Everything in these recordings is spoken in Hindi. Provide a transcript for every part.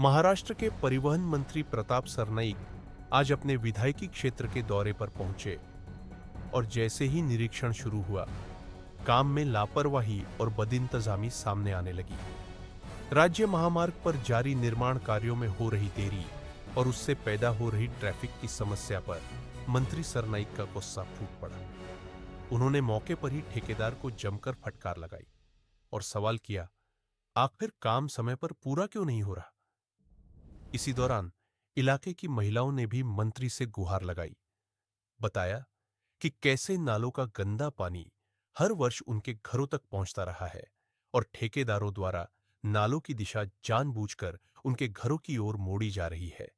महाराष्ट्र के परिवहन मंत्री प्रताप सरनाईक आज अपने विधायकी क्षेत्र के दौरे पर पहुंचे और जैसे ही निरीक्षण शुरू हुआ, काम में लापरवाही और बदइंतजामी सामने आने लगी। राज्य महामार्ग पर जारी निर्माण कार्यों में हो रही देरी और उससे पैदा हो रही ट्रैफिक की समस्या पर मंत्री सरनाईक का गुस्सा फूट पड़ा। उन्होंने मौके पर ही ठेकेदार को जमकर फटकार लगाई और सवाल किया, आखिर काम समय पर पूरा क्यों नहीं हो रहा? इसी दौरान इलाके की महिलाओं ने भी मंत्री से गुहार लगाई। बताया कि कैसे नालों का गंदा पानी हर वर्ष उनके घरों तक पहुंचता रहा है और ठेकेदारों द्वारा नालों की दिशा जानबूझकर उनके घरों की ओर मोड़ी जा रही है,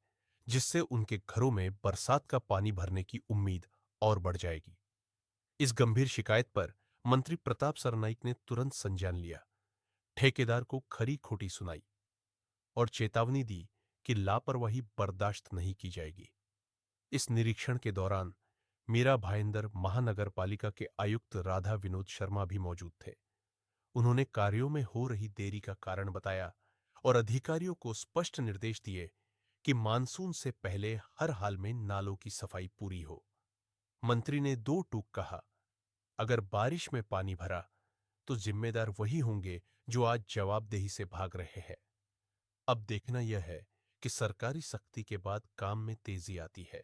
जिससे उनके घरों में बरसात का पानी भरने की उम्मीद और बढ़ जाएगी। इस गंभीर शिकायत पर मंत्री प्रताप सरनाईक ने तुरंत संज्ञान लिया, ठेकेदार को खरी खोटी सुनाई और चेतावनी दी कि लापरवाही बर्दाश्त नहीं की जाएगी। इस निरीक्षण के दौरान मीरा भाईंदर महानगर पालिका के आयुक्त राधा विनोद शर्मा भी मौजूद थे। उन्होंने कार्यों में हो रही देरी का कारण बताया और अधिकारियों को स्पष्ट निर्देश दिए कि मानसून से पहले हर हाल में नालों की सफाई पूरी हो। मंत्री ने दो टूक कहा, अगर बारिश में पानी भरा तो जिम्मेदार वही होंगे जो आज जवाबदेही से भाग रहे हैं। अब देखना यह है कि सरकारी सख्ती के बाद काम में तेजी आती है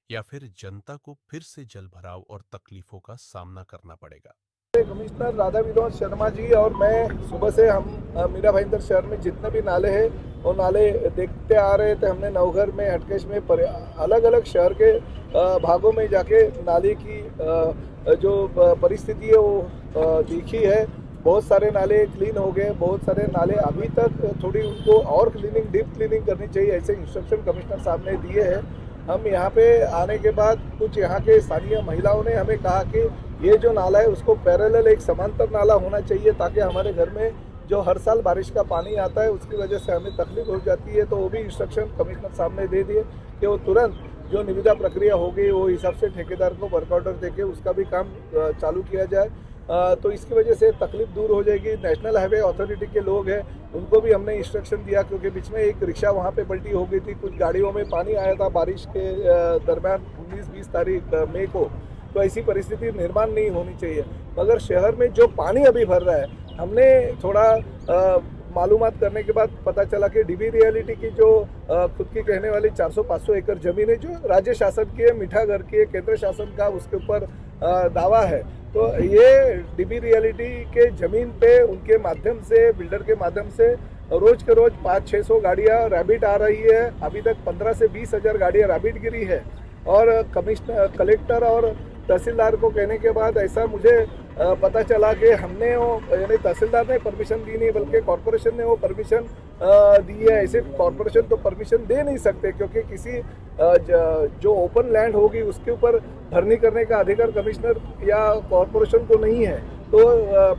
या फिर जनता को फिर से जलभराव और तकलीफों का सामना करना पड़ेगा। कमिश्नर राधा विनोद शर्मा जी और मैं सुबह से हम मीरा भाईंदर शहर में जितने भी नाले हैं वो नाले देखते आ रहे थे। हमने नवघर में, हटकेश में, अलग अलग शहर के भागों में जाके नाले की जो परिस्थिति है वो देखी है। बहुत सारे नाले क्लीन हो गए, बहुत सारे नाले अभी तक थोड़ी उनको और क्लीनिंग, डीप क्लीनिंग करनी चाहिए, ऐसे इंस्ट्रक्शन कमिश्नर साहब ने दिए हैं। हम यहाँ पे आने के बाद कुछ यहाँ के स्थानीय महिलाओं ने हमें कहा कि ये जो नाला है उसको पैरेलल एक समांतर नाला होना चाहिए, ताकि हमारे घर में जो हर साल बारिश का पानी आता है उसकी वजह से हमें तकलीफ हो जाती है। तो वो भी इंस्ट्रक्शन कमिश्नर साहब ने दे दिए कि वो तुरंत जो निविदा प्रक्रिया हो गई वो हिसाब से ठेकेदार को वर्क ऑर्डर देके उसका भी काम चालू किया जाए। तो इसकी वजह से तकलीफ दूर हो जाएगी। नेशनल हाईवे अथॉरिटी के लोग हैं उनको भी हमने इंस्ट्रक्शन दिया, क्योंकि बीच में एक रिक्शा वहाँ पे पलटी हो गई थी, कुछ गाड़ियों में पानी आया था बारिश के दरमियान 19-20 तारीख मई को। तो ऐसी परिस्थिति निर्माण नहीं होनी चाहिए। मगर शहर में जो पानी अभी भर रहा है, हमने थोड़ा मालूमात करने के बाद पता चला कि डीबी रियलिटी की जो खुद की कहने वाली 400-500 एकड़ जमीन है जो राज्य शासन की है, मीठागर की है, केंद्र शासन का उसके ऊपर दावा है। तो ये डीबी रियलिटी के जमीन पे उनके माध्यम से, बिल्डर के माध्यम से रोज के रोज 500-600 गाड़ियाँ रैबिट आ रही है। अभी तक 15 से 20 हज़ार गाड़ियाँ रैबिट गिरी है। और कमिश्नर, कलेक्टर और तहसीलदार को कहने के बाद ऐसा मुझे पता चला कि हमने वो, यानी तहसीलदार ने परमिशन दी नहीं बल्कि कॉरपोरेशन ने वो परमिशन दी है। ऐसे कॉरपोरेशन तो परमिशन दे नहीं सकते, क्योंकि किसी जो ओपन लैंड होगी उसके ऊपर भरनी करने का अधिकार कमिश्नर या कॉरपोरेशन को नहीं है। तो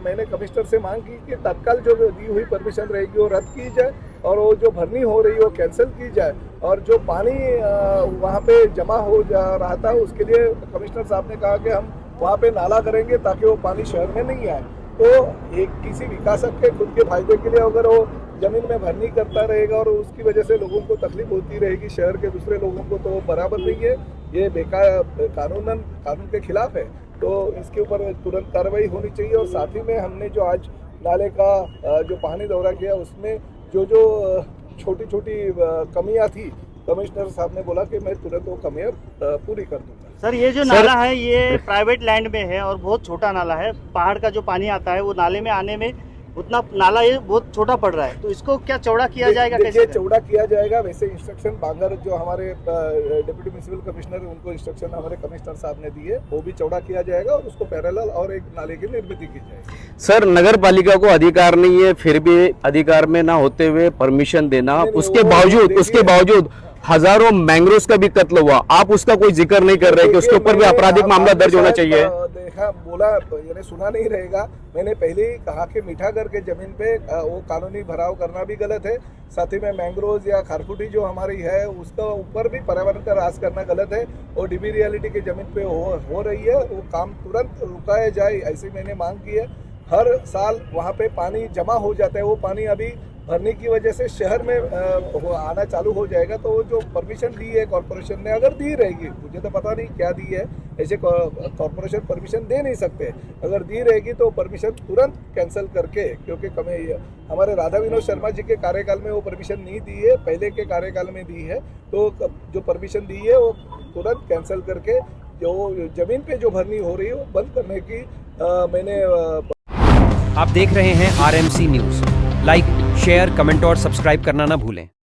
मैंने कमिश्नर से मांग की कि तत्काल जो दी हुई परमिशन रहेगी वो रद्द की जाए और वो जो भरनी हो रही है वो कैंसिल की जाए। और जो पानी वहाँ पे जमा हो जा रहा था उसके लिए कमिश्नर साहब ने कहा कि हम वहाँ पे नाला करेंगे ताकि वो पानी शहर में नहीं आए। तो एक किसी विकासक के खुद के फायदे के लिए अगर वो जमीन में भरनी करता रहेगा और उसकी वजह से लोगों को तकलीफ होती रहेगी, शहर के दूसरे लोगों को, तो बराबर नहीं है। ये बेकार, कानून के खिलाफ है। तो इसके ऊपर तुरंत कार्रवाई होनी चाहिए। और साथ ही में हमने जो आज नाले का जो पानी दौरा किया उसमें जो छोटी छोटी कमियां थी, कमिश्नर साहब ने बोला कि मैं तुरंत वो कमियां पूरी कर दूंगा। सर, ये जो नाला है ये प्राइवेट लैंड में है और बहुत छोटा नाला है। पहाड़ का जो पानी आता है वो नाले में आने में उतना नाला ये बहुत छोटा पड़ रहा है, तो इसको क्या चौड़ा किया जाएगा? कैसे चौड़ा किया जाएगा? वैसे इंस्ट्रक्शन बांगर जो हमारे डिप्टी म्युनिसिपल कमिश्नर उनको इंस्ट्रक्शन हमारे कमिश्नर साहब ने दिए, वो भी चौड़ा किया जाएगा और उसको पैरेलल और एक नाले की निर्मित की जाएगी। सर, नगर पालिका को अधिकार नहीं है, फिर भी अधिकार में ना होते हुए परमिशन देना, उसके बावजूद हजारों मैंग्रोव्स का भी कत्ल हुआ, आप उसका कोई जिक्र नहीं कर रहे कि उसके ऊपर भी आपराधिक मामला दर्ज होना चाहिए? देखा, बोला, यानी सुना नहीं रहेगा। मैंने पहले ही कहा कि मीठागर के जमीन पे वो कानूनी भराव करना भी गलत है। साथ ही में मैंग्रोव्स या खारफूटी जो हमारी है उसका ऊपर भी पर्यावरण का ह्रास करना गलत है। और डीबी रियलिटी के जमीन पे हो रही है, वो काम तुरंत रुकाया जाए, ऐसी मैंने मांग की है। हर साल वहाँ पे पानी जमा हो जाता है, वो पानी अभी भरने की वजह से शहर में आना चालू हो जाएगा, तो वो जो परमिशन दी है कॉरपोरेशन ने, अगर दी रहेगी, मुझे तो पता नहीं क्या दी है, ऐसे कॉरपोरेशन परमिशन दे नहीं सकते, अगर दी रहेगी तो परमिशन तुरंत कैंसिल करके, क्योंकि हमारे राधा विनोद शर्मा जी के कार्यकाल में वो परमिशन नहीं दी है, पहले के कार्यकाल में दी है, तो जो परमिशन दी है वो तुरंत कैंसिल करके जो जमीन पे जो भरनी हो रही है वो बंद करने की मैंने आप देख रहे हैं RMC news. Like, share, comment और सब्सक्राइब करना ना भूलें।